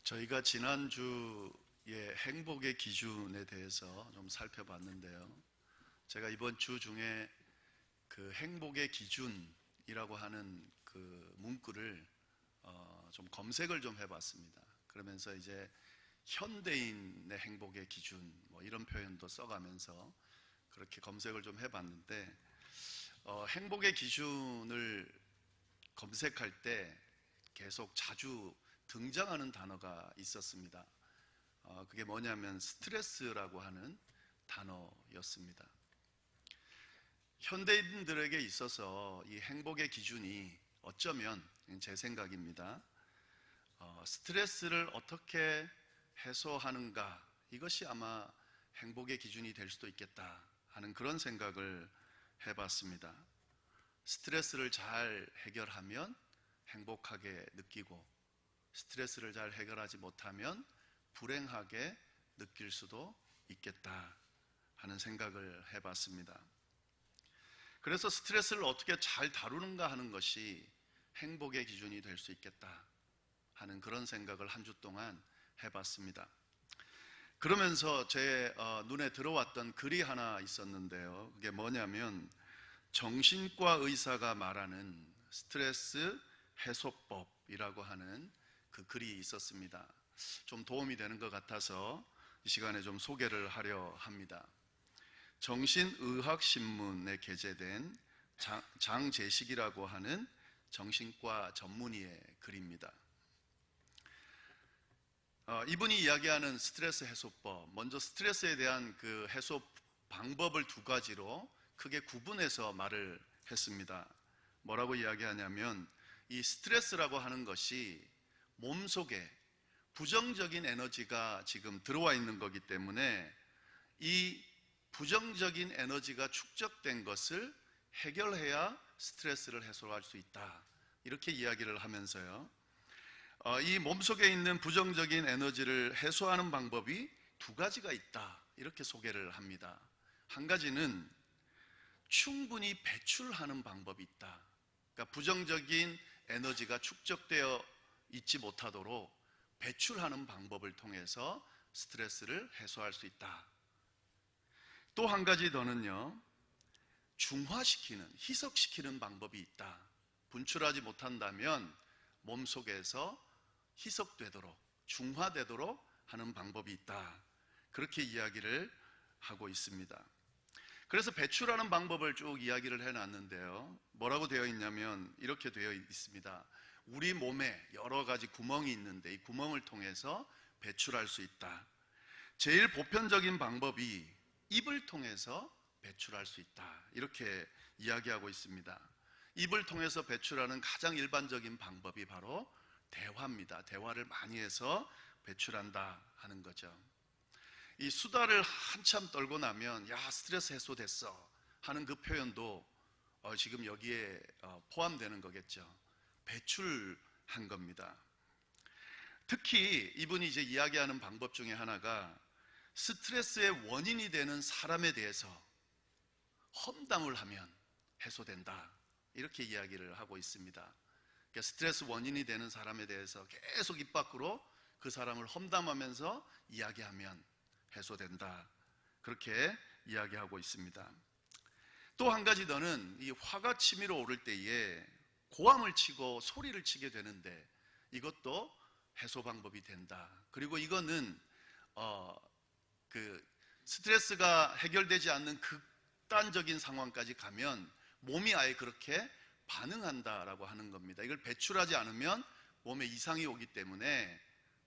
저희가 지난주에 행복의 기준에 대해서 좀 살펴봤는데요. 제가 이번 주 중에 그 행복의 기준이라고 하는 그 문구를 좀 검색을 좀 해봤습니다. 그러면서 이제 현대인의 행복의 기준 뭐 이런 표현도 써가면서 그렇게 검색을 좀 해봤는데 행복의 기준을 검색할 때 계속 자주 등장하는 단어가 있었습니다. 그게 뭐냐면 스트레스라고 하는 단어였습니다. 현대인들에게 있어서 이 행복의 기준이 어쩌면 제 생각입니다. 스트레스를 어떻게 해소하는가, 이것이 아마 행복의 기준이 될 수도 있겠다 하는 그런 생각을 해봤습니다. 스트레스를 잘 해결하면 행복하게 느끼고, 스트레스를 잘 해결하지 못하면 불행하게 느낄 수도 있겠다 하는 생각을 해봤습니다. 그래서 스트레스를 어떻게 잘 다루는가 하는 것이 행복의 기준이 될 수 있겠다 하는 그런 생각을 한 주 동안 해봤습니다. 그러면서 제 눈에 들어왔던 글이 하나 있었는데요. 그게 뭐냐면 정신과 의사가 말하는 스트레스 해소법이라고 하는 그 글이 있었습니다. 좀 도움이 되는 것 같아서 이 시간에 좀 소개를 하려 합니다. 정신의학신문에 게재된 장재식이라고 하는 정신과 전문의의 글입니다. 이분이 이야기하는 스트레스 해소법, 먼저 스트레스에 대한 그 해소 방법을 두 가지로 크게 구분해서 말을 했습니다. 뭐라고 이야기하냐면 이 스트레스라고 하는 것이 몸속에 부정적인 에너지가 지금 들어와 있는 거기 때문에 이 부정적인 에너지가 축적된 것을 해결해야 스트레스를 해소할 수 있다, 이렇게 이야기를 하면서요, 이 몸속에 있는 부정적인 에너지를 해소하는 방법이 두 가지가 있다, 이렇게 소개를 합니다. 한 가지는 충분히 배출하는 방법이 있다. 그러니까 부정적인 에너지가 축적되어 있지 못하도록 배출하는 방법을 통해서 스트레스를 해소할 수 있다. 또 한 가지 더는요, 중화시키는, 희석시키는 방법이 있다. 분출하지 못한다면 몸속에서 희석되도록, 중화되도록 하는 방법이 있다. 그렇게 이야기를 하고 있습니다. 그래서 배출하는 방법을 쭉 이야기를 해놨는데요, 뭐라고 되어 있냐면 이렇게 되어 있습니다. 우리 몸에 여러 가지 구멍이 있는데 이 구멍을 통해서 배출할 수 있다. 제일 보편적인 방법이 입을 통해서 배출할 수 있다, 이렇게 이야기하고 있습니다. 입을 통해서 배출하는 가장 일반적인 방법이 바로 대화입니다. 대화를 많이 해서 배출한다 하는 거죠. 이 수다를 한참 떨고 나면 야, 스트레스 해소됐어 하는 그 표현도 지금 여기에 포함되는 거겠죠. 배출한 겁니다. 특히 이분이 이제 이야기하는 방법 중에 하나가 스트레스의 원인이 되는 사람에 대해서 험담을 하면 해소된다, 이렇게 이야기를 하고 있습니다. 그러니까 스트레스 원인이 되는 사람에 대해서 계속 입 밖으로 그 사람을 험담하면서 이야기하면 해소된다, 그렇게 이야기하고 있습니다. 또 한 가지 더는 이 화가 치밀어 오를 때에 고함을 치고 소리를 치게 되는데 이것도 해소 방법이 된다. 그리고 이거는 그 스트레스가 해결되지 않는 극단적인 상황까지 가면 몸이 아예 그렇게 반응한다라고 하는 겁니다. 이걸 배출하지 않으면 몸에 이상이 오기 때문에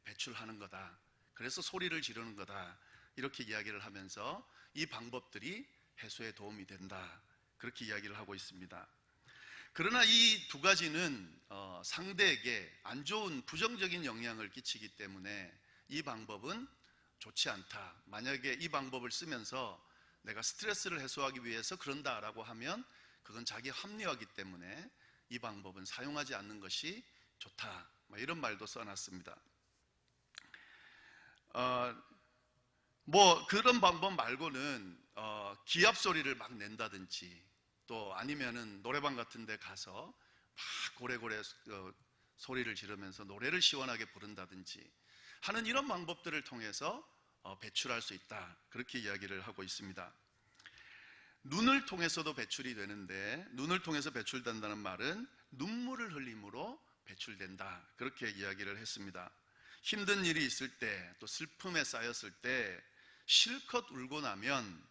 배출하는 거다. 그래서 소리를 지르는 거다, 이렇게 이야기를 하면서 이 방법들이 해소에 도움이 된다, 그렇게 이야기를 하고 있습니다. 그러나 이 두 가지는 상대에게 안 좋은 부정적인 영향을 끼치기 때문에 이 방법은 좋지 않다. 만약에 이 방법을 쓰면서 내가 스트레스를 해소하기 위해서 그런다라고 하면 그건 자기 합리화이기 때문에 이 방법은 사용하지 않는 것이 좋다, 이런 말도 써놨습니다. 뭐 그런 방법 말고는 기합 소리를 막 낸다든지, 또 아니면은 노래방 같은 데 가서 막 고래고래 소리를 지르면서 노래를 시원하게 부른다든지, 하는 이런 방법들을 통해서 배출할 수 있다, 그렇게 이야기를 하고 있습니다. 눈을 통해서도 배출이 되는데, 눈을 통해서 배출된다는 말은 눈물을 흘림으로 배출된다, 그렇게 이야기를 했습니다. 힘든 일이 있을 때, 또 슬픔에 쌓였을 때 실컷 울고 나면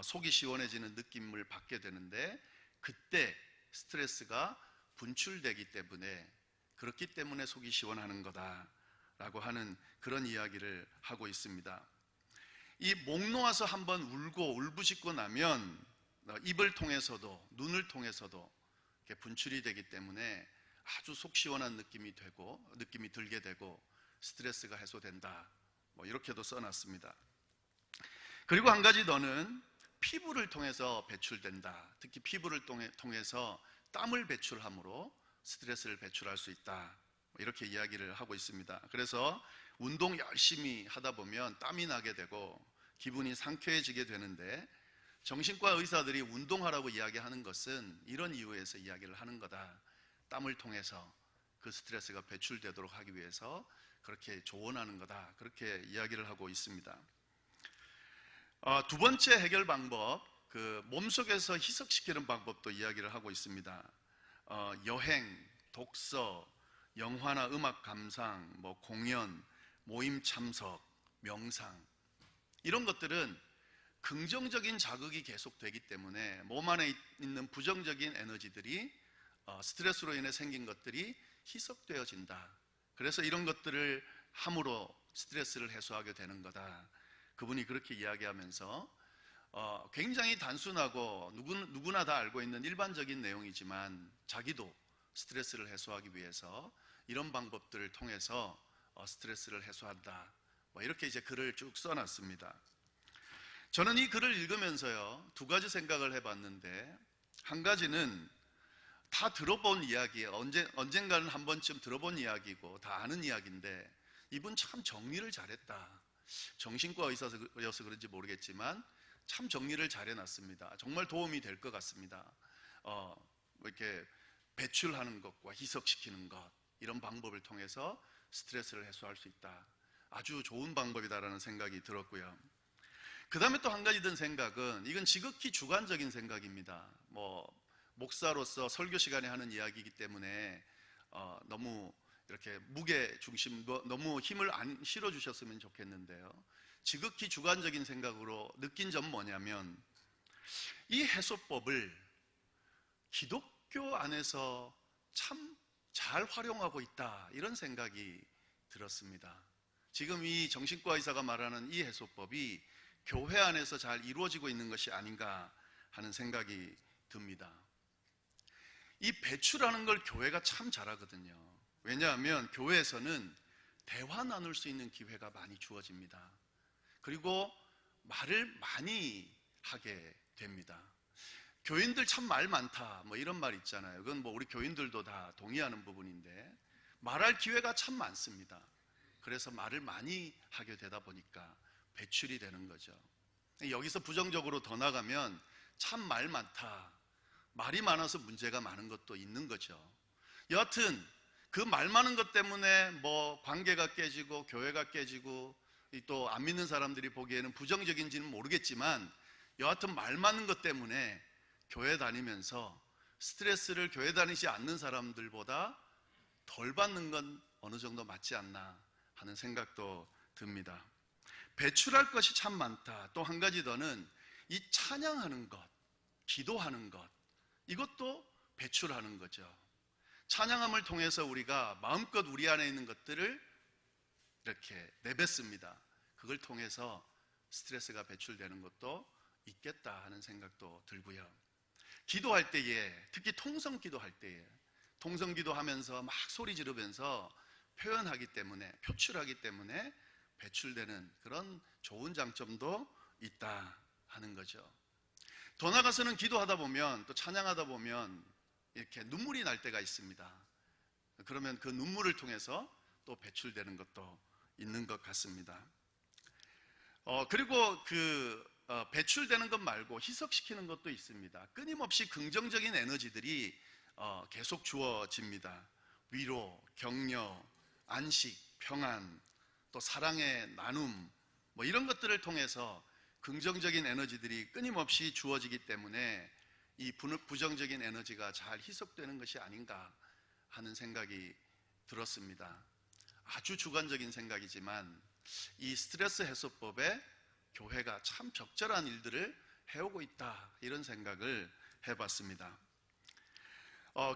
속이 시원해지는 느낌을 받게 되는데, 그때 스트레스가 분출되기 때문에, 그렇기 때문에 속이 시원하는 거다라고 하는 그런 이야기를 하고 있습니다. 이 목 놓아서 한번 울고 울부짖고 나면 입을 통해서도 눈을 통해서도 분출이 되기 때문에 아주 속 시원한 느낌이 들게 되고 스트레스가 해소된다, 이렇게도 써놨습니다. 그리고 한 가지 더는 피부를 통해서 배출된다. 특히 피부를 통해서 땀을 배출함으로 스트레스를 배출할 수 있다, 이렇게 이야기를 하고 있습니다. 그래서 운동 열심히 하다 보면 땀이 나게 되고 기분이 상쾌해지게 되는데, 정신과 의사들이 운동하라고 이야기하는 것은 이런 이유에서 이야기를 하는 거다. 땀을 통해서 그 스트레스가 배출되도록 하기 위해서 그렇게 조언하는 거다, 그렇게 이야기를 하고 있습니다. 두 번째 해결 방법, 몸속에서 희석시키는 방법도 이야기를 하고 있습니다. 여행, 독서, 영화나 음악 감상, 공연, 모임 참석, 명상, 이런 것들은 긍정적인 자극이 계속되기 때문에 몸 안에 있는 부정적인 에너지들이, 스트레스로 인해 생긴 것들이 희석되어진다. 그래서 이런 것들을 함으로 스트레스를 해소하게 되는 거다. 그분이 그렇게 이야기하면서 굉장히 단순하고 누구나 다 알고 있는 일반적인 내용이지만, 자기도 스트레스를 해소하기 위해서 이런 방법들을 통해서 스트레스를 해소한다, 이렇게 이제 글을 쭉 써놨습니다. 저는 이 글을 읽으면서요, 두 가지 생각을 해봤는데, 한 가지는 다 들어본 이야기예요. 언젠가는 한 번쯤 들어본 이야기고 다 아는 이야기인데, 이분 참 정리를 잘했다. 정신과 의사여서 그런지 모르겠지만 참 정리를 잘 해놨습니다. 정말 도움이 될 것 같습니다. 이렇게 배출하는 것과 희석시키는 것, 이런 방법을 통해서 스트레스를 해소할 수 있다. 아주 좋은 방법이다라는 생각이 들었고요. 그 다음에 또 한 가지 든 생각은, 이건 지극히 주관적인 생각입니다. 목사로서 설교 시간에 하는 이야기이기 때문에 너무 이렇게 무게 중심, 너무 힘을 안 실어 주셨으면 좋겠는데요, 지극히 주관적인 생각으로 느낀 점은 뭐냐면, 이 해소법을 기독교 안에서 참 잘 활용하고 있다, 이런 생각이 들었습니다. 지금 이 정신과 의사가 말하는 이 해소법이 교회 안에서 잘 이루어지고 있는 것이 아닌가 하는 생각이 듭니다. 이 배출하는 걸 교회가 참 잘하거든요. 왜냐하면 교회에서는 대화 나눌 수 있는 기회가 많이 주어집니다. 그리고 말을 많이 하게 됩니다. 교인들 참 말 많다, 이런 말 있잖아요. 그건 우리 교인들도 다 동의하는 부분인데, 말할 기회가 참 많습니다. 그래서 말을 많이 하게 되다 보니까 배출이 되는 거죠. 여기서 부정적으로 더 나가면 참 말 많다, 말이 많아서 문제가 많은 것도 있는 거죠. 여하튼 그 말 많은 것 때문에 관계가 깨지고 교회가 깨지고, 또 안 믿는 사람들이 보기에는 부정적인지는 모르겠지만, 여하튼 말 많은 것 때문에 교회 다니면서 스트레스를 교회 다니지 않는 사람들보다 덜 받는 건 어느 정도 맞지 않나 하는 생각도 듭니다. 배출할 것이 참 많다. 또 한 가지 더는 이 찬양하는 것, 기도하는 것, 이것도 배출하는 거죠. 찬양함을 통해서 우리가 마음껏 우리 안에 있는 것들을 이렇게 내뱉습니다. 그걸 통해서 스트레스가 배출되는 것도 있겠다 하는 생각도 들고요. 기도할 때에, 특히 통성 기도할 때에, 통성 기도하면서 막 소리 지르면서 표현하기 때문에, 표출하기 때문에 배출되는 그런 좋은 장점도 있다 하는 거죠. 더 나아가서는 기도하다 보면, 또 찬양하다 보면 이렇게 눈물이 날 때가 있습니다. 그러면 그 눈물을 통해서 또 배출되는 것도 있는 것 같습니다. 그리고 배출되는 것 말고 희석시키는 것도 있습니다. 끊임없이 긍정적인 에너지들이 계속 주어집니다. 위로, 격려, 안식, 평안, 또 사랑의 나눔, 뭐 이런 것들을 통해서 긍정적인 에너지들이 끊임없이 주어지기 때문에 이 부정적인 에너지가 잘 희석되는 것이 아닌가 하는 생각이 들었습니다. 아주 주관적인 생각이지만 이 스트레스 해소법에 교회가 참 적절한 일들을 해오고 있다, 이런 생각을 해봤습니다.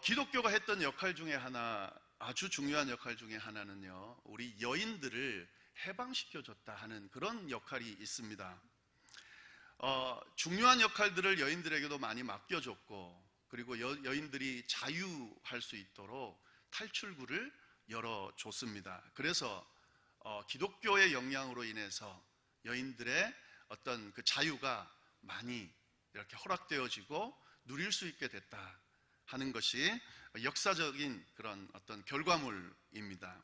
기독교가 했던 역할 중에 하나, 아주 중요한 역할 중에 하나는요, 우리 여인들을 해방시켜줬다 하는 그런 역할이 있습니다. 중요한 역할들을 여인들에게도 많이 맡겨줬고, 그리고 여인들이 자유할 수 있도록 탈출구를 열어줬습니다. 그래서 기독교의 영향으로 인해서 여인들의 어떤 그 자유가 많이 이렇게 허락되어지고 누릴 수 있게 됐다 하는 것이 역사적인 그런 어떤 결과물입니다.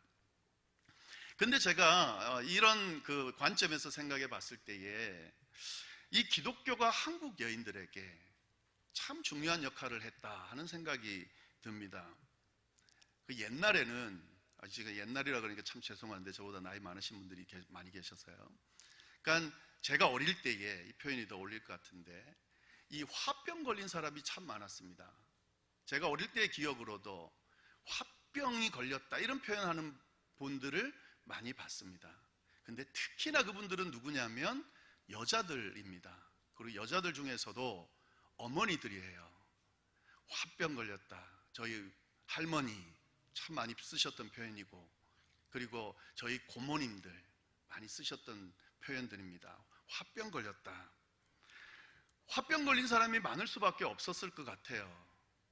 근데 제가 이런 그 관점에서 생각해 봤을 때에 이 기독교가 한국 여인들에게 참 중요한 역할을 했다 하는 생각이 듭니다. 그 옛날에는, 지금 옛날이라 그러니까 참 죄송한데 저보다 나이 많으신 분들이 많이 계셔서요. 그러니까 제가 어릴 때에, 이 표현이 더 어울릴 것 같은데, 이 화병 걸린 사람이 참 많았습니다. 제가 어릴 때의 기억으로도 화병이 걸렸다 이런 표현하는 분들을 많이 봤습니다. 근데 특히나 그분들은 누구냐면 여자들입니다. 그리고 여자들 중에서도 어머니들이에요. 화병 걸렸다. 저희 할머니 참 많이 쓰셨던 표현이고, 그리고 저희 고모님들 많이 쓰셨던 표현들입니다. 화병 걸렸다. 화병 걸린 사람이 많을 수밖에 없었을 것 같아요.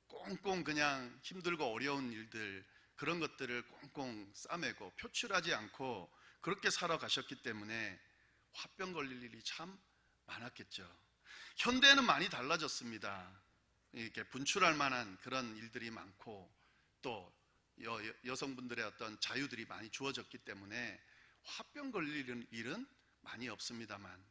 꽁꽁 그냥 힘들고 어려운 일들, 그런 것들을 꽁꽁 싸매고 표출하지 않고 그렇게 살아가셨기 때문에 화병 걸릴 일이 참 많았겠죠. 현대는 많이 달라졌습니다. 이렇게 분출할 만한 그런 일들이 많고, 또 여성분들의 어떤 자유들이 많이 주어졌기 때문에 화병 걸릴 일은 많이 없습니다만,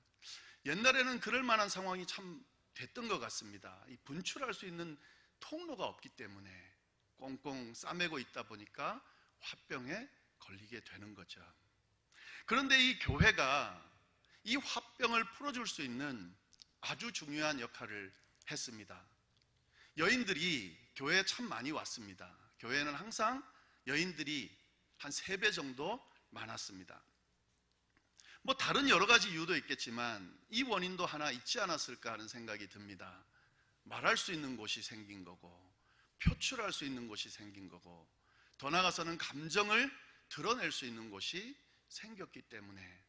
옛날에는 그럴 만한 상황이 참 됐던 것 같습니다. 이 분출할 수 있는 통로가 없기 때문에 꽁꽁 싸매고 있다 보니까 화병에 걸리게 되는 거죠. 그런데 이 교회가 이 화병을 풀어줄 수 있는 아주 중요한 역할을 했습니다. 여인들이 교회에 참 많이 왔습니다. 교회는 항상 여인들이 한 3배 정도 많았습니다. 뭐 다른 여러 가지 이유도 있겠지만 이 원인도 하나 있지 않았을까 하는 생각이 듭니다. 말할 수 있는 곳이 생긴 거고, 표출할 수 있는 곳이 생긴 거고, 더 나아가서는 감정을 드러낼 수 있는 곳이 생겼기 때문에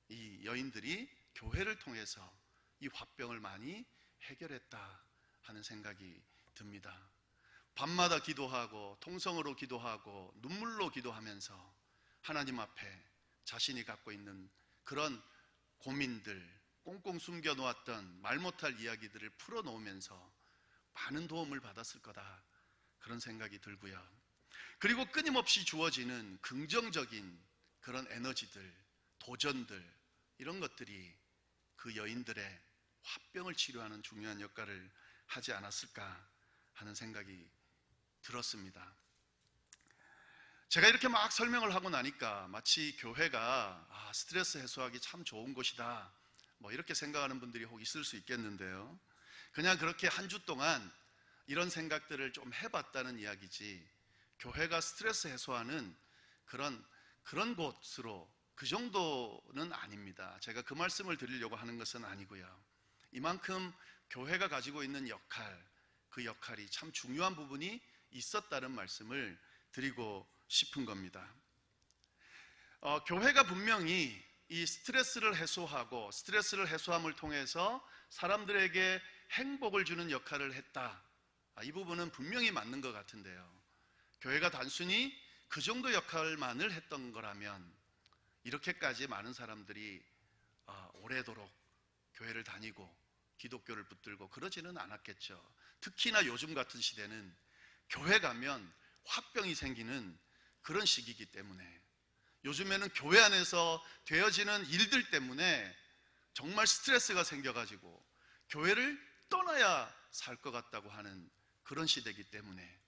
이 여인들이 교회를 통해서 이 화병을 많이 해결했다 하는 생각이 듭니다. 밤마다 기도하고 통성으로 기도하고 눈물로 기도하면서 하나님 앞에 자신이 갖고 있는 그런 고민들, 꽁꽁 숨겨놓았던 말 못할 이야기들을 풀어놓으면서 많은 도움을 받았을 거다, 그런 생각이 들고요. 그리고 끊임없이 주어지는 긍정적인 그런 에너지들, 도전들, 이런 것들이 그 여인들의 화병을 치료하는 중요한 역할을 하지 않았을까 하는 생각이 들었습니다. 제가 이렇게 막 설명을 하고 나니까 마치 교회가 스트레스 해소하기 참 좋은 곳이다, 뭐 이렇게 생각하는 분들이 혹 있을 수 있겠는데요. 그냥 그렇게 한 주 동안 이런 생각들을 좀 해봤다는 이야기지, 교회가 스트레스 해소하는 그런 곳으로, 그 정도는 아닙니다. 제가 그 말씀을 드리려고 하는 것은 아니고요. 이만큼 교회가 가지고 있는 역할, 그 역할이 참 중요한 부분이 있었다는 말씀을 드리고 싶은 겁니다. 교회가 분명히 이 스트레스를 해소하고 스트레스를 해소함을 통해서 사람들에게 행복을 주는 역할을 했다, 이 부분은 분명히 맞는 것 같은데요. 교회가 단순히 그 정도 역할만을 했던 거라면 이렇게까지 많은 사람들이 오래도록 교회를 다니고 기독교를 붙들고 그러지는 않았겠죠. 특히나 요즘 같은 시대는 교회 가면 화병이 생기는 그런 시기이기 때문에, 요즘에는 교회 안에서 되어지는 일들 때문에 정말 스트레스가 생겨가지고 교회를 떠나야 살 것 같다고 하는 그런 시대이기 때문에,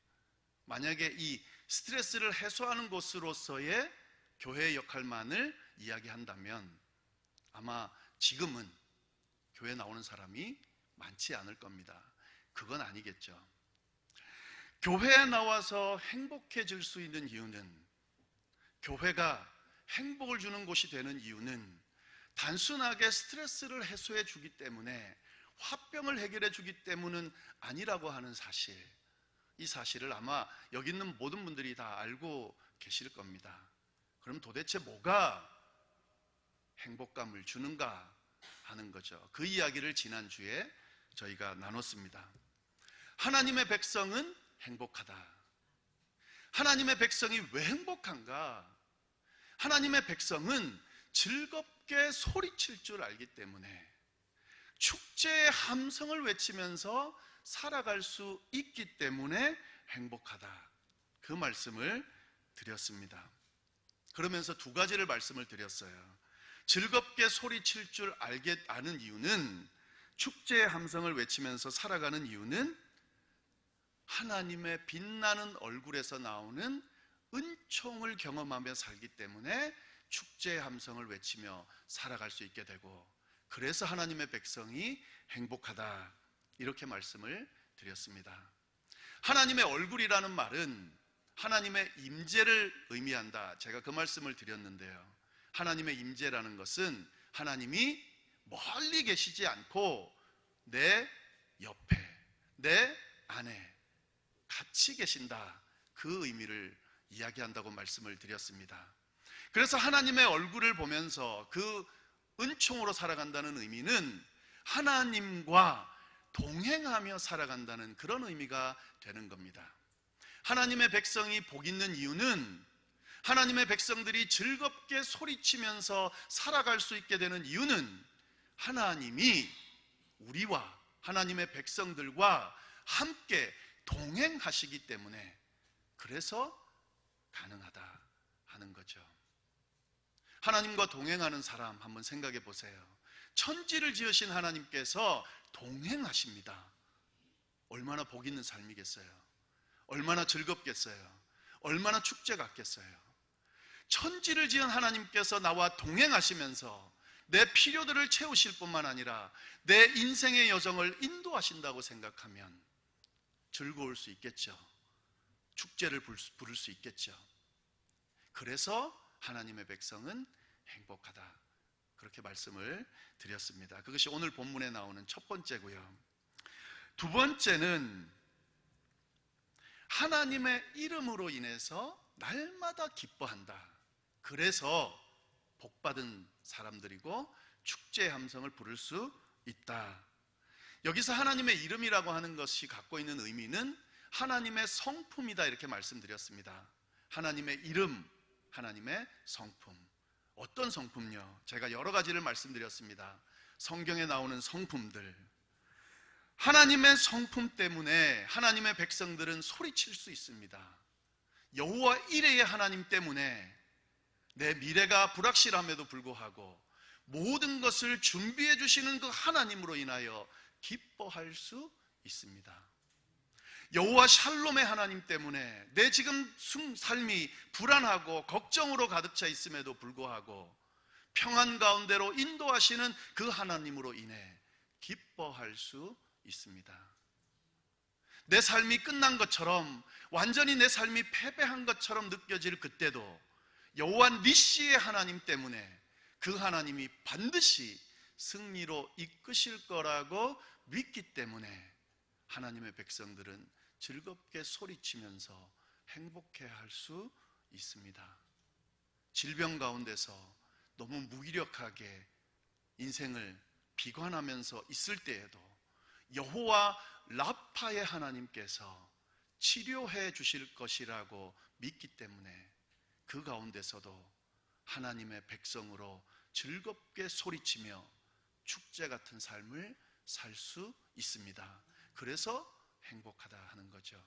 만약에 이 스트레스를 해소하는 곳으로서의 교회의 역할만을 이야기한다면 아마 지금은 교회 나오는 사람이 많지 않을 겁니다. 그건 아니겠죠. 교회에 나와서 행복해질 수 있는 이유는, 교회가 행복을 주는 곳이 되는 이유는 단순하게 스트레스를 해소해 주기 때문에, 화병을 해결해 주기 때문은 아니라고 하는 사실, 이 사실을 아마 여기 있는 모든 분들이 다 알고 계실 겁니다. 그럼 도대체 뭐가 행복감을 주는가 하는 거죠. 그 이야기를 지난주에 저희가 나눴습니다. 하나님의 백성은 행복하다. 하나님의 백성이 왜 행복한가? 하나님의 백성은 즐겁게 소리칠 줄 알기 때문에, 축제의 함성을 외치면서 살아갈 수 있기 때문에 행복하다. 그 말씀을 드렸습니다. 그러면서 두 가지를 말씀을 드렸어요. 즐겁게 소리칠 줄 아는 이유는, 축제의 함성을 외치면서 살아가는 이유는 하나님의 빛나는 얼굴에서 나오는 은총을 경험하며 살기 때문에 축제의 함성을 외치며 살아갈 수 있게 되고, 그래서 하나님의 백성이 행복하다, 이렇게 말씀을 드렸습니다. 하나님의 얼굴이라는 말은 하나님의 임재를 의미한다, 제가 그 말씀을 드렸는데요. 하나님의 임재라는 것은 하나님이 멀리 계시지 않고 내 옆에, 내 안에 같이 계신다, 그 의미를 이야기한다고 말씀을 드렸습니다. 그래서 하나님의 얼굴을 보면서 그 은총으로 살아간다는 의미는 하나님과 동행하며 살아간다는 그런 의미가 되는 겁니다. 하나님의 백성이 복 있는 이유는, 하나님의 백성들이 즐겁게 소리치면서 살아갈 수 있게 되는 이유는 하나님이 우리와 하나님의 백성들과 함께 동행하시기 때문에, 그래서 가능하다 하는 거죠. 하나님과 동행하는 사람 한번 생각해 보세요. 천지를 지으신 하나님께서 동행하십니다. 얼마나 복 있는 삶이겠어요? 얼마나 즐겁겠어요? 얼마나 축제 같겠어요? 천지를 지은 하나님께서 나와 동행하시면서 내 필요들을 채우실 뿐만 아니라 내 인생의 여정을 인도하신다고 생각하면 즐거울 수 있겠죠. 축제를 부를 수 있겠죠. 그래서 하나님의 백성은 행복하다, 그렇게 말씀을 드렸습니다. 그것이 오늘 본문에 나오는 첫 번째고요. 두 번째는 하나님의 이름으로 인해서 날마다 기뻐한다. 그래서 복받은 사람들이고 축제의 함성을 부를 수 있다. 여기서 하나님의 이름이라고 하는 것이 갖고 있는 의미는 하나님의 성품이다, 이렇게 말씀드렸습니다. 하나님의 이름, 하나님의 성품. 어떤 성품요? 제가 여러 가지를 말씀드렸습니다. 성경에 나오는 성품들. 하나님의 성품 때문에 하나님의 백성들은 소리칠 수 있습니다. 여호와 이레의 하나님 때문에 내 미래가 불확실함에도 불구하고 모든 것을 준비해 주시는 그 하나님으로 인하여 기뻐할 수 있습니다. 여호와 샬롬의 하나님 때문에 내 지금 삶이 불안하고 걱정으로 가득 차 있음에도 불구하고 평안 가운데로 인도하시는 그 하나님으로 인해 기뻐할 수 있습니다. 내 삶이 끝난 것처럼, 완전히 내 삶이 패배한 것처럼 느껴질 그때도 여호와 니시의 하나님 때문에 그 하나님이 반드시 승리로 이끄실 거라고 믿기 때문에 하나님의 백성들은 즐겁게 소리치면서 행복해할 수 있습니다. 질병 가운데서 너무 무기력하게 인생을 비관하면서 있을 때에도 여호와 라파의 하나님께서 치료해 주실 것이라고 믿기 때문에 그 가운데서도 하나님의 백성으로 즐겁게 소리치며 축제 같은 삶을 살 수 있습니다. 그래서 행복하다 하는 거죠.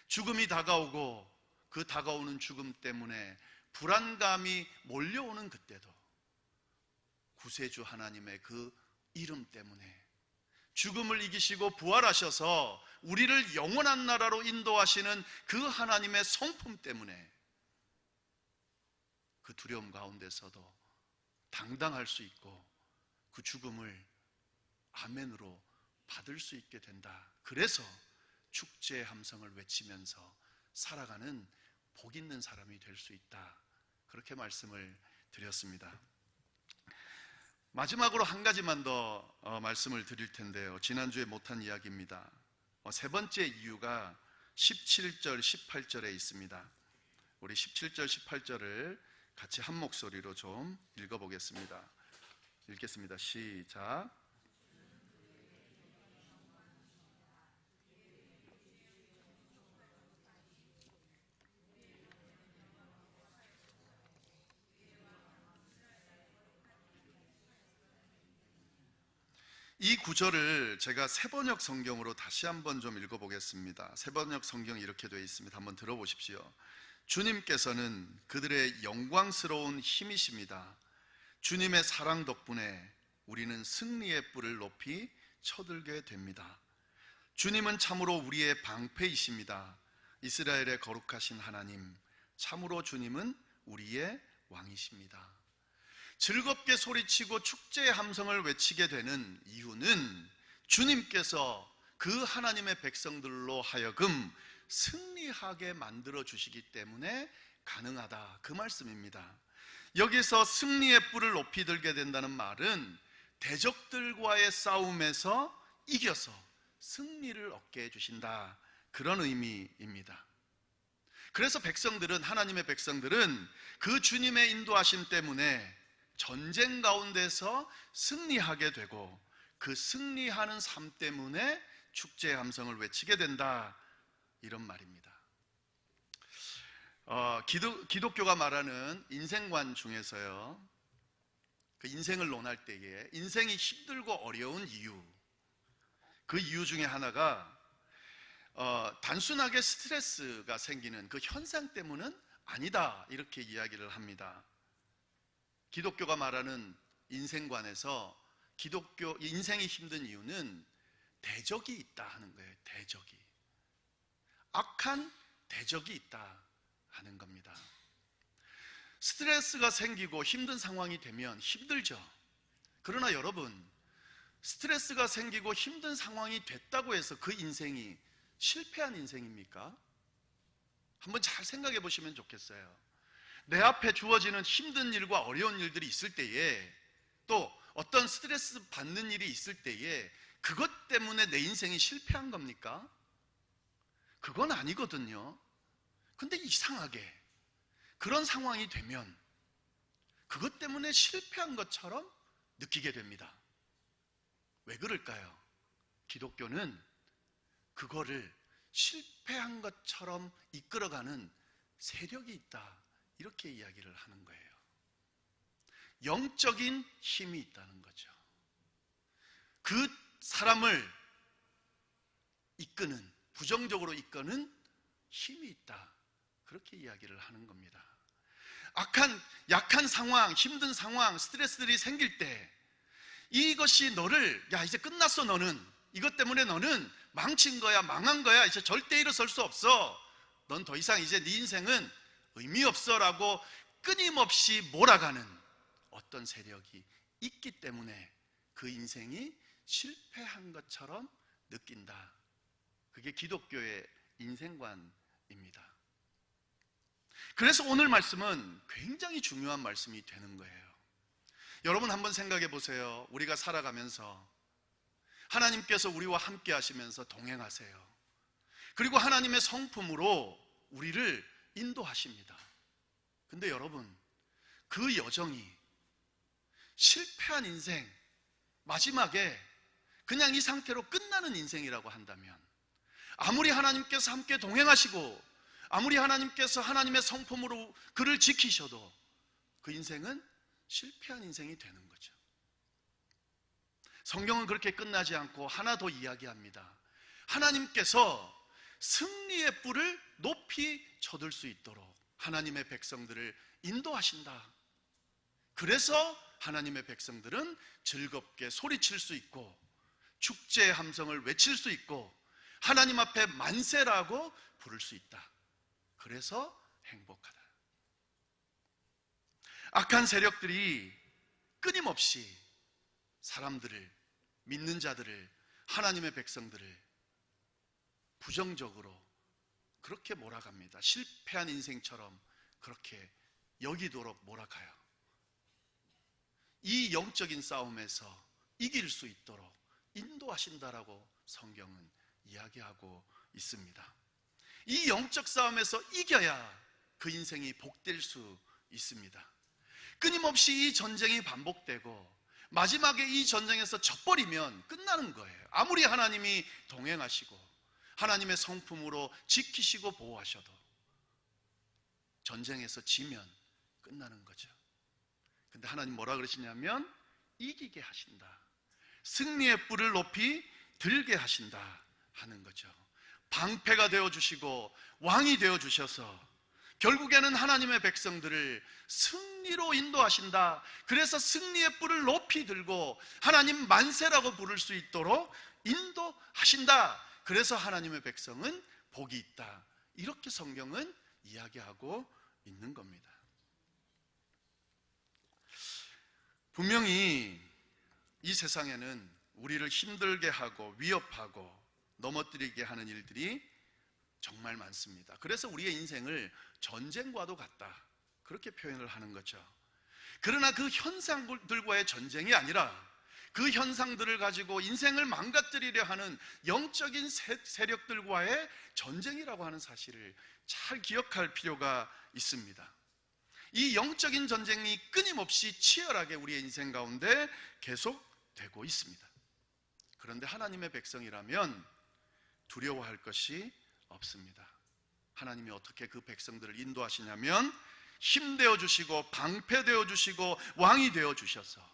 죽음이 다가오고 그 다가오는 죽음 때문에 불안감이 몰려오는 그때도 구세주 하나님의 그 이름 때문에, 죽음을 이기시고 부활하셔서 우리를 영원한 나라로 인도하시는 그 하나님의 성품 때문에 그 두려움 가운데서도 당당할 수 있고 그 죽음을 아멘으로 받을 수 있게 된다. 그래서 축제의 함성을 외치면서 살아가는 복 있는 사람이 될 수 있다. 그렇게 말씀을 드렸습니다. 마지막으로 한 가지만 더 말씀을 드릴 텐데요. 지난주에 못한 이야기입니다. 세 번째 이유가 17절, 18절에 있습니다. 우리 17절, 18절을 같이 한 목소리로 좀 읽어보겠습니다. 읽겠습니다. 시작. 이 구절을 제가 세번역 성경으로 다시 한번 좀 읽어보겠습니다. 세번역 성경이 이렇게 되어 있습니다. 한번 들어보십시오. 주님께서는 그들의 영광스러운 힘이십니다. 주님의 사랑 덕분에 우리는 승리의 뿔을 높이 쳐들게 됩니다. 주님은 참으로 우리의 방패이십니다. 이스라엘의 거룩하신 하나님, 참으로 주님은 우리의 왕이십니다. 즐겁게 소리치고 축제의 함성을 외치게 되는 이유는 주님께서 그 하나님의 백성들로 하여금 승리하게 만들어 주시기 때문에 가능하다, 그 말씀입니다. 여기서 승리의 뿔을 높이 들게 된다는 말은 대적들과의 싸움에서 이겨서 승리를 얻게 해주신다, 그런 의미입니다. 그래서 백성들은, 하나님의 백성들은 그 주님의 인도하심 때문에 전쟁 가운데서 승리하게 되고 그 승리하는 삶 때문에 축제의 함성을 외치게 된다, 이런 말입니다. 기독교가 말하는 인생관 중에서요, 그 인생을 논할 때에 인생이 힘들고 어려운 이유, 그 이유 중에 하나가 단순하게 스트레스가 생기는 그 현상 때문은 아니다, 이렇게 이야기를 합니다. 기독교가 말하는 인생관에서 인생이 힘든 이유는 대적이 있다 하는 거예요. 대적이, 악한 대적이 있다 하는 겁니다. 스트레스가 생기고 힘든 상황이 되면 힘들죠. 그러나 여러분, 스트레스가 생기고 힘든 상황이 됐다고 해서 그 인생이 실패한 인생입니까? 한번 잘 생각해 보시면 좋겠어요. 내 앞에 주어지는 힘든 일과 어려운 일들이 있을 때에, 또 어떤 스트레스 받는 일이 있을 때에 그것 때문에 내 인생이 실패한 겁니까? 그건 아니거든요. 근데 이상하게 그런 상황이 되면 그것 때문에 실패한 것처럼 느끼게 됩니다. 왜 그럴까요? 기독교는 그거를 실패한 것처럼 이끌어가는 세력이 있다, 이렇게 이야기를 하는 거예요. 영적인 힘이 있다는 거죠. 그 사람을 이끄는, 부정적으로 이끄는 힘이 있다, 그렇게 이야기를 하는 겁니다. 약한 상황, 힘든 상황, 스트레스들이 생길 때 이것이 너를, 야 이제 끝났어, 너는 이것 때문에 너는 망친 거야, 망한 거야, 이제 절대 일어설 수 없어, 넌 더 이상 이제 네 인생은 의미 없어 라고 끊임없이 몰아가는 어떤 세력이 있기 때문에 그 인생이 실패한 것처럼 느낀다. 그게 기독교의 인생관입니다. 그래서 오늘 말씀은 굉장히 중요한 말씀이 되는 거예요. 여러분 한번 생각해 보세요. 우리가 살아가면서 하나님께서 우리와 함께 하시면서 동행하세요. 그리고 하나님의 성품으로 우리를 인도하십니다. 근데 여러분, 그 여정이 실패한 인생, 마지막에 그냥 이 상태로 끝나는 인생이라고 한다면, 아무리 하나님께서 함께 동행하시고 아무리 하나님께서 하나님의 성품으로 그를 지키셔도 그 인생은 실패한 인생이 되는 거죠. 성경은 그렇게 끝나지 않고 하나 더 이야기합니다. 하나님께서 승리의 뿔을 높이 쳐들 수 있도록 하나님의 백성들을 인도하신다. 그래서 하나님의 백성들은 즐겁게 소리칠 수 있고 축제의 함성을 외칠 수 있고 하나님 앞에 만세라고 부를 수 있다. 그래서 행복하다. 악한 세력들이 끊임없이 사람들을, 믿는 자들을, 하나님의 백성들을 부정적으로 그렇게 몰아갑니다. 실패한 인생처럼 그렇게 여기도록 몰아가요. 이 영적인 싸움에서 이길 수 있도록 인도하신다라고 성경은 이야기하고 있습니다. 이 영적 싸움에서 이겨야 그 인생이 복될 수 있습니다. 끊임없이 이 전쟁이 반복되고 마지막에 이 전쟁에서 져버리면 끝나는 거예요. 아무리 하나님이 동행하시고 하나님의 성품으로 지키시고 보호하셔도 전쟁에서 지면 끝나는 거죠. 근데 하나님 뭐라 그러시냐면 이기게 하신다, 승리의 뿔을 높이 들게 하신다 하는 거죠. 방패가 되어주시고 왕이 되어주셔서 결국에는 하나님의 백성들을 승리로 인도하신다. 그래서 승리의 뿔을 높이 들고 하나님 만세라고 부를 수 있도록 인도하신다. 그래서 하나님의 백성은 복이 있다. 이렇게 성경은 이야기하고 있는 겁니다. 분명히 이 세상에는 우리를 힘들게 하고 위협하고 넘어뜨리게 하는 일들이 정말 많습니다. 그래서 우리의 인생을 전쟁과도 같다, 그렇게 표현을 하는 거죠. 그러나 그 현상들과의 전쟁이 아니라 그 현상들을 가지고 인생을 망가뜨리려 하는 영적인 세력들과의 전쟁이라고 하는 사실을 잘 기억할 필요가 있습니다. 이 영적인 전쟁이 끊임없이 치열하게 우리의 인생 가운데 계속되고 있습니다. 그런데 하나님의 백성이라면 두려워할 것이 없습니다. 하나님이 어떻게 그 백성들을 인도하시냐면 힘되어 주시고 방패되어 주시고 왕이 되어 주셔서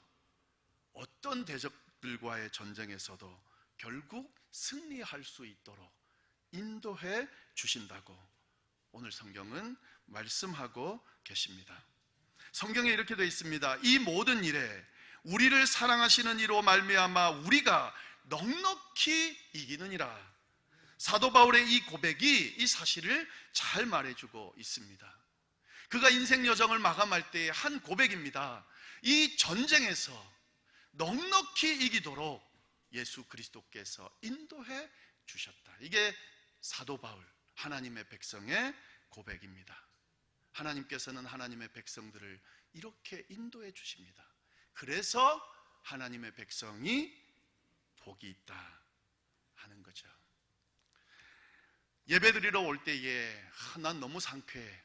어떤 대적들과의 전쟁에서도 결국 승리할 수 있도록 인도해 주신다고 오늘 성경은 말씀하고 계십니다. 성경에 이렇게 되어 있습니다. 이 모든 일에 우리를 사랑하시는 이로 말미암아 우리가 넉넉히 이기느니라. 사도 바울의 이 고백이 이 사실을 잘 말해주고 있습니다. 그가 인생 여정을 마감할 때의 한 고백입니다. 이 전쟁에서 넉넉히 이기도록 예수 그리스도께서 인도해 주셨다. 이게 사도 바울, 하나님의 백성의 고백입니다. 하나님께서는 하나님의 백성들을 이렇게 인도해 주십니다. 그래서 하나님의 백성이 복이 있다 하는 거죠. 예배드리러 올 때에 난 너무 상쾌해,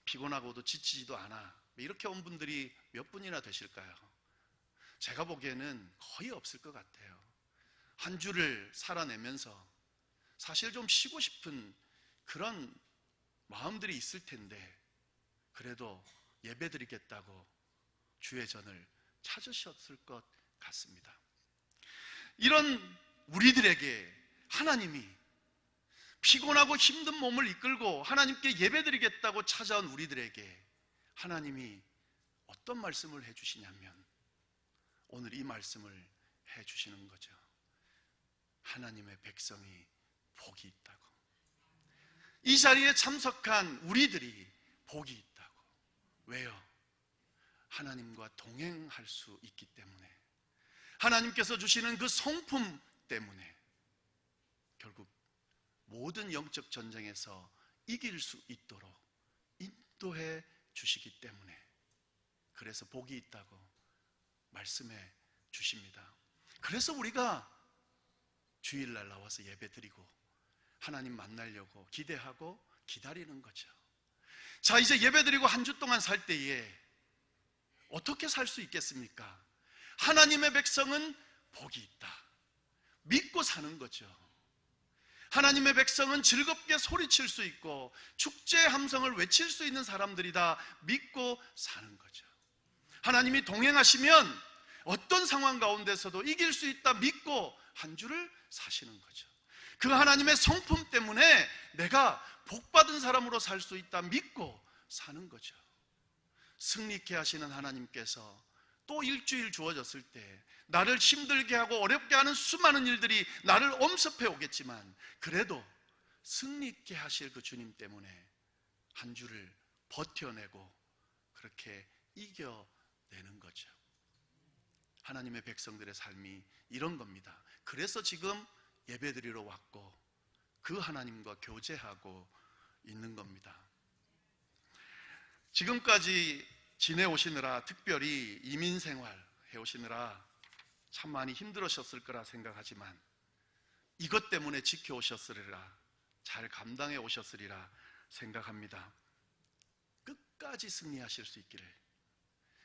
피곤하고도 지치지도 않아, 이렇게 온 분들이 몇 분이나 되실까요? 제가 보기에는 거의 없을 것 같아요. 한 주를 살아내면서 사실 좀 쉬고 싶은 그런 마음들이 있을 텐데 그래도 예배드리겠다고 주의 전을 찾으셨을 것 같습니다. 이런 우리들에게 하나님이 피곤하고 힘든 몸을 이끌고 하나님께 예배드리겠다고 찾아온 우리들에게 하나님이 어떤 말씀을 해주시냐면 오늘 이 말씀을 해주시는 거죠. 하나님의 백성이 복이 있다고. 이 자리에 참석한 우리들이 복이 있다고. 왜요? 하나님과 동행할 수 있기 때문에, 하나님께서 주시는 그 성품 때문에 결국 모든 영적 전쟁에서 이길 수 있도록 인도해 주시기 때문에, 그래서 복이 있다고 말씀해 주십니다. 그래서 우리가 주일날 나와서 예배드리고 하나님 만나려고 기대하고 기다리는 거죠. 자, 이제 예배드리고 한 주 동안 살 때에 어떻게 살 수 있겠습니까? 하나님의 백성은 복이 있다, 믿고 사는 거죠. 하나님의 백성은 즐겁게 소리칠 수 있고 축제의 함성을 외칠 수 있는 사람들이다, 믿고 사는 거죠. 하나님이 동행하시면 어떤 상황 가운데서도 이길 수 있다 믿고 한 주를 사시는 거죠. 그 하나님의 성품 때문에 내가 복받은 사람으로 살 수 있다 믿고 사는 거죠. 승리케 하시는 하나님께서 또 일주일 주어졌을 때 나를 힘들게 하고 어렵게 하는 수많은 일들이 나를 엄습해 오겠지만 그래도 승리케 하실 그 주님 때문에 한 주를 버텨내고 그렇게 이겨내는 거죠. 하나님의 백성들의 삶이 이런 겁니다. 그래서 지금 예배드리러 왔고 그 하나님과 교제하고 있는 겁니다. 지금까지 지내오시느라, 특별히 이민생활 해오시느라 참 많이 힘들으셨을 거라 생각하지만 이것 때문에 지켜오셨으리라, 잘 감당해 오셨으리라 생각합니다. 끝까지 승리하실 수 있기를,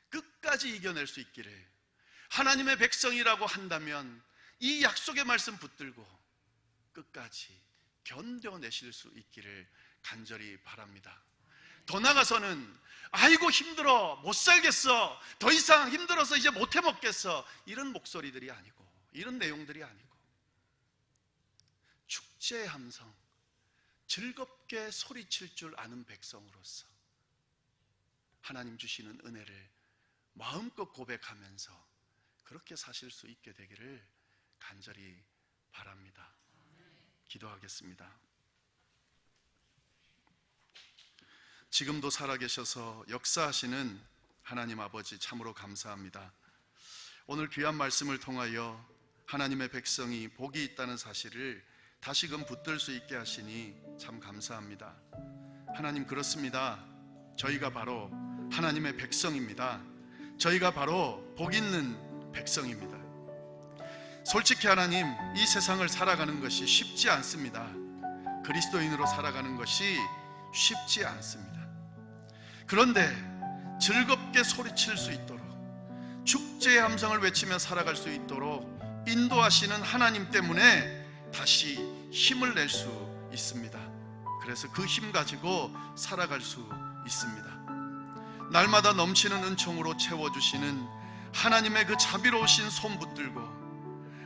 끝까지 이겨낼 수 있기를, 하나님의 백성이라고 한다면 이 약속의 말씀 붙들고 끝까지 견뎌내실 수 있기를 간절히 바랍니다. 더 나아가서는 아이고 힘들어, 못 살겠어, 더 이상 힘들어서 이제 못 해먹겠어, 이런 목소리들이 아니고, 이런 내용들이 아니고, 축제의 함성, 즐겁게 소리칠 줄 아는 백성으로서 하나님 주시는 은혜를 마음껏 고백하면서 그렇게 사실 수 있게 되기를 간절히 바랍니다. 기도하겠습니다. 지금도 살아계셔서 역사하시는 하나님 아버지, 참으로 감사합니다. 오늘 귀한 말씀을 통하여 하나님의 백성이 복이 있다는 사실을 다시금 붙들 수 있게 하시니 참 감사합니다. 하나님, 그렇습니다. 저희가 바로 하나님의 백성입니다. 저희가 바로 복 있는 백성입니다. 솔직히 하나님, 이 세상을 살아가는 것이 쉽지 않습니다. 그리스도인으로 살아가는 것이 쉽지 않습니다. 그런데 즐겁게 소리칠 수 있도록, 축제의 함성을 외치며 살아갈 수 있도록 인도하시는 하나님 때문에 다시 힘을 낼 수 있습니다. 그래서 그 힘 가지고 살아갈 수 있습니다. 날마다 넘치는 은총으로 채워주시는 하나님의 그 자비로우신 손 붙들고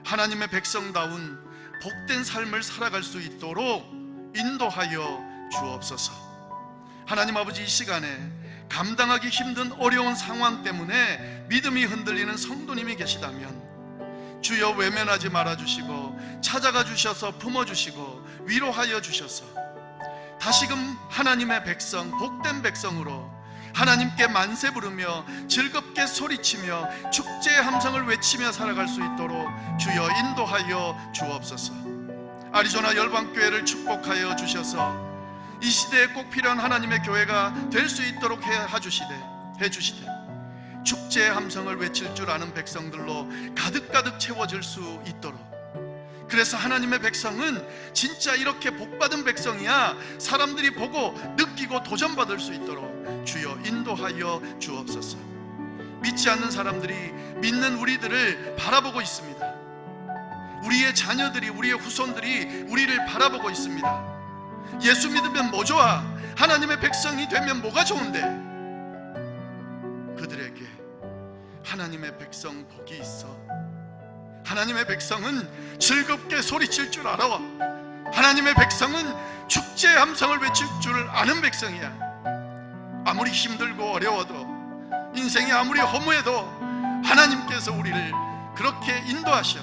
하나님의 백성다운 복된 삶을 살아갈 수 있도록 인도하여 주옵소서. 하나님 아버지, 이 시간에 감당하기 힘든 어려운 상황 때문에 믿음이 흔들리는 성도님이 계시다면 주여 외면하지 말아주시고 찾아가 주셔서 품어주시고 위로하여 주셔서 다시금 하나님의 백성, 복된 백성으로 하나님께 만세 부르며 즐겁게 소리치며 축제의 함성을 외치며 살아갈 수 있도록 주여 인도하여 주옵소서. 아리조나 열방교회를 축복하여 주셔서 이 시대에 꼭 필요한 하나님의 교회가 될 수 있도록 해주시되 축제의 함성을 외칠 줄 아는 백성들로 가득가득 채워질 수 있도록, 그래서 하나님의 백성은 진짜 이렇게 복받은 백성이야 사람들이 보고 느끼고 도전받을 수 있도록 주여 인도하여 주옵소서. 믿지 않는 사람들이 믿는 우리들을 바라보고 있습니다. 우리의 자녀들이, 우리의 후손들이 우리를 바라보고 있습니다. 예수 믿으면 뭐 좋아? 하나님의 백성이 되면 뭐가 좋은데? 그들에게 하나님의 백성 복이 있어. 하나님의 백성은 즐겁게 소리칠 줄 알아. 하나님의 백성은 축제의 함성을 외칠 줄 아는 백성이야. 아무리 힘들고 어려워도, 인생이 아무리 허무해도 하나님께서 우리를 그렇게 인도하셔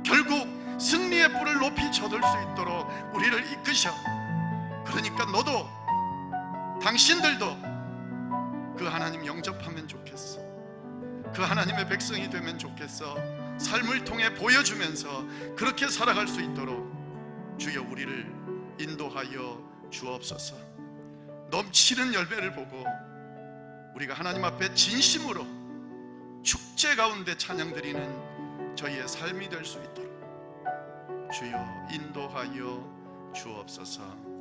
결국 승리의 뿔을 높이 쳐들 수 있도록 우리를 이끄셔. 그러니까 너도, 당신들도 그 하나님 영접하면 좋겠어. 그 하나님의 백성이 되면 좋겠어. 삶을 통해 보여주면서 그렇게 살아갈 수 있도록 주여 우리를 인도하여 주옵소서. 넘치는 열매를 보고 우리가 하나님 앞에 진심으로 축제 가운데 찬양드리는 저희의 삶이 될 수 있도록 주여 인도하여 주옵소서.